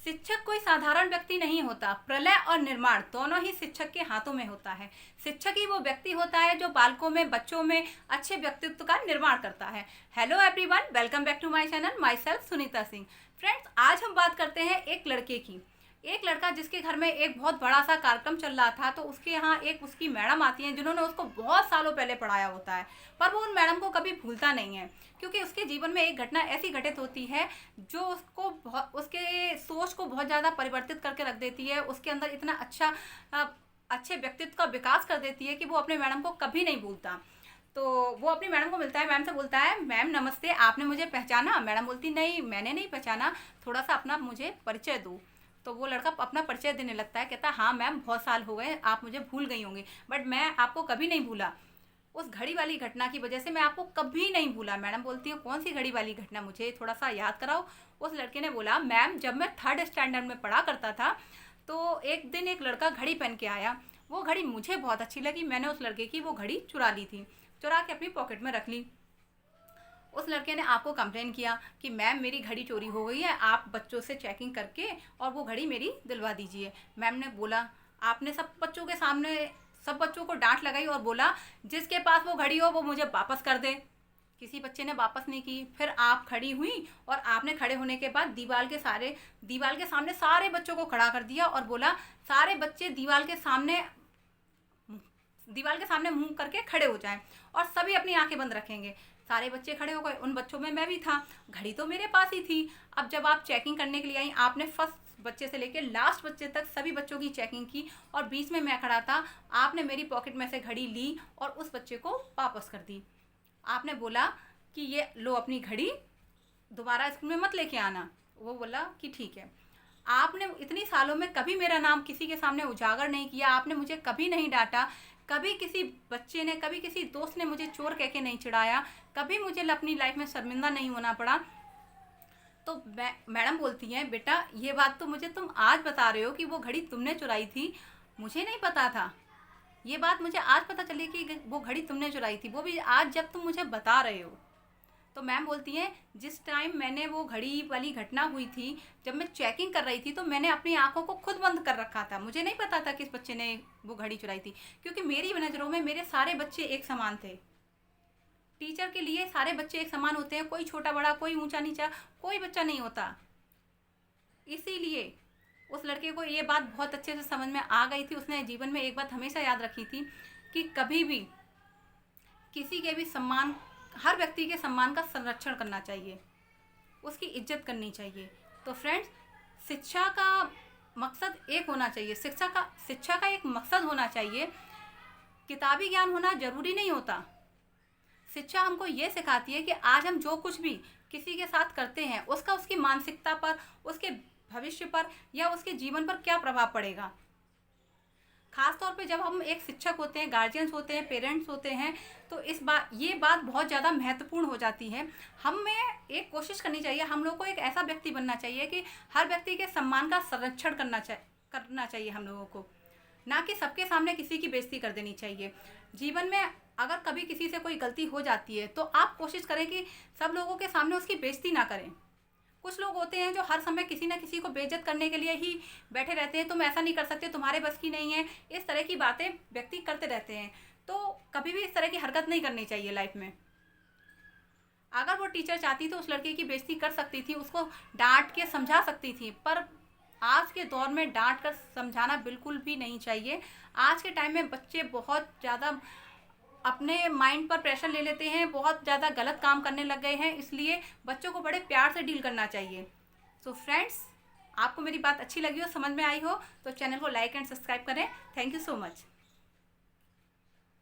शिक्षक कोई साधारण व्यक्ति नहीं होता। प्रलय और निर्माण दोनों ही शिक्षक के हाथों में होता है। शिक्षक ही वो व्यक्ति होता है जो बालकों में, बच्चों में अच्छे व्यक्तित्व का निर्माण करता है। Hello everyone, welcome back to my channel, myself Sunita Singh. Friends, आज हम बात करते हैं एक लड़के की। एक लड़का जिसके घर में एक बहुत बड़ा सा कार्यक्रम चल रहा था, तो उसके यहाँ एक उसकी मैडम आती हैं जिन्होंने उसको बहुत सालों पहले पढ़ाया होता है, पर वो उन मैडम को कभी भूलता नहीं है, क्योंकि उसके जीवन में एक घटना ऐसी घटित होती है जो उसके सोच को बहुत ज़्यादा परिवर्तित करके रख देती है। उसके अंदर इतना अच्छे व्यक्तित्व का विकास कर देती है कि वो अपने मैडम को कभी नहीं भूलता। तो वो अपनी मैडम को मिलता है, मैम से बोलता है, मैम नमस्ते, आपने मुझे पहचाना? मैडम बोलती, नहीं मैंने नहीं पहचाना, थोड़ा सा अपना मुझे परिचय दो। तो वो लड़का अपना परिचय देने लगता है, कहता है, हाँ मैम, बहुत साल हो गए, आप मुझे भूल गई होंगी, बट मैं आपको कभी नहीं भूला। उस घड़ी वाली घटना की वजह से मैं आपको कभी नहीं भूला। मैडम बोलती है, कौन सी घड़ी वाली घटना, मुझे थोड़ा सा याद कराओ। उस लड़के ने बोला, मैम जब मैं 3rd स्टैंडर्ड में पढ़ा करता था, तो एक दिन एक लड़का घड़ी पहन के आया। वो घड़ी मुझे बहुत अच्छी लगी, मैंने उस लड़के की वो घड़ी चुरा ली थी, चुरा के अपनी पॉकेट में रख ली। उस लड़के ने आपको कंप्लेन किया कि मैम मेरी घड़ी चोरी हो गई है, आप बच्चों से चेकिंग करके और वो घड़ी मेरी दिलवा दीजिए। मैम ने बोला, आपने सब बच्चों के सामने सब बच्चों को डांट लगाई और बोला, जिसके पास वो घड़ी हो वो मुझे वापस कर दे। किसी बच्चे ने वापस नहीं की। फिर आप खड़ी हुई और आपने खड़े होने के बाद दीवार के सामने सारे बच्चों को खड़ा कर दिया और बोला, सारे बच्चे दीवार के सामने मुंह करके खड़े हो जाएं और सभी अपनी आंखें बंद रखेंगे। सारे बच्चे खड़े हो गए, उन बच्चों में मैं भी था, घड़ी तो मेरे पास ही थी। अब जब आप चेकिंग करने के लिए आई, आपने फर्स्ट बच्चे से लेकर लास्ट बच्चे तक सभी बच्चों की चेकिंग की और बीच में मैं खड़ा था। आपने मेरी पॉकेट में से घड़ी ली और उस बच्चे को वापस कर दी। आपने बोला कि ये लो अपनी घड़ी, दोबारा स्कूल में मत लेके आना। वो बोला कि ठीक है। आपने इतनी सालों में कभी मेरा नाम किसी के सामने उजागर नहीं किया, आपने मुझे कभी नहीं डांटा, कभी किसी बच्चे ने, कभी किसी दोस्त ने मुझे चोर कह के नहीं चिढ़ाया, कभी मुझे अपनी लाइफ में शर्मिंदा नहीं होना पड़ा। तो मैडम बोलती हैं, बेटा ये बात तो मुझे तुम आज बता रहे हो कि वो घड़ी तुमने चुराई थी, मुझे नहीं पता था। ये बात मुझे आज पता चली कि वो घड़ी तुमने चुराई थी, वो भी आज जब तुम मुझे बता रहे हो। तो मैम बोलती हैं, जिस टाइम मैंने वो घड़ी वाली घटना हुई थी, जब मैं चेकिंग कर रही थी, तो मैंने अपनी आंखों को खुद बंद कर रखा था, मुझे नहीं पता था किस बच्चे ने वो घड़ी चुराई थी, क्योंकि मेरी नज़रों में मेरे सारे बच्चे एक समान थे। टीचर के लिए सारे बच्चे एक समान होते हैं, कोई छोटा बड़ा, कोई ऊंचा नीचा, कोई बच्चा नहीं होता। इसीलिए उस लड़के को ये बात बहुत अच्छे से समझ में आ गई थी। उसने जीवन में एक बात हमेशा याद रखी थी कि कभी भी किसी के भी सम्मान, हर व्यक्ति के सम्मान का संरक्षण करना चाहिए, उसकी इज्जत करनी चाहिए। तो फ्रेंड्स, शिक्षा का मकसद एक होना चाहिए, शिक्षा का एक मकसद होना चाहिए। किताबी ज्ञान होना जरूरी नहीं होता। शिक्षा हमको ये सिखाती है कि आज हम जो कुछ भी किसी के साथ करते हैं, उसका उसकी मानसिकता पर, उसके भविष्य पर या उसके जीवन पर क्या प्रभाव पड़ेगा। खास तौर पे जब हम एक शिक्षक होते हैं, गार्जियंस होते हैं, पेरेंट्स होते हैं, तो ये बात बहुत ज़्यादा महत्वपूर्ण हो जाती है। हमें एक कोशिश करनी चाहिए, हम लोग को एक ऐसा व्यक्ति बनना चाहिए कि हर व्यक्ति के सम्मान का संरक्षण करना चाहिए हम लोगों को, ना कि सबके सामने किसी की बेइज्जती कर देनी चाहिए। जीवन में अगर कभी किसी से कोई गलती हो जाती है, तो आप कोशिश करें कि सब लोगों के सामने उसकी बेइज्जती ना करें। कुछ लोग होते हैं जो हर समय किसी ना किसी को बेइज्जत करने के लिए ही बैठे रहते हैं, तुम ऐसा नहीं कर सकते, तुम्हारे बस की नहीं है, इस तरह की बातें व्यक्ति करते रहते हैं। तो कभी भी इस तरह की हरकत नहीं करनी चाहिए लाइफ में। अगर वो टीचर चाहती तो उस लड़के की बेइज्जती कर सकती थी, उसको डांट के समझा सकती थी, पर आज के दौर में डांट कर समझाना बिल्कुल भी नहीं चाहिए। आज के टाइम में बच्चे बहुत ज़्यादा अपने माइंड पर प्रेशर ले लेते हैं, बहुत ज़्यादा गलत काम करने लग गए हैं, इसलिए बच्चों को बड़े प्यार से डील करना चाहिए। सो फ्रेंड्स, आपको मेरी बात अच्छी लगी हो, समझ में आई हो, तो चैनल को लाइक एंड सब्सक्राइब करें। Thank you so much.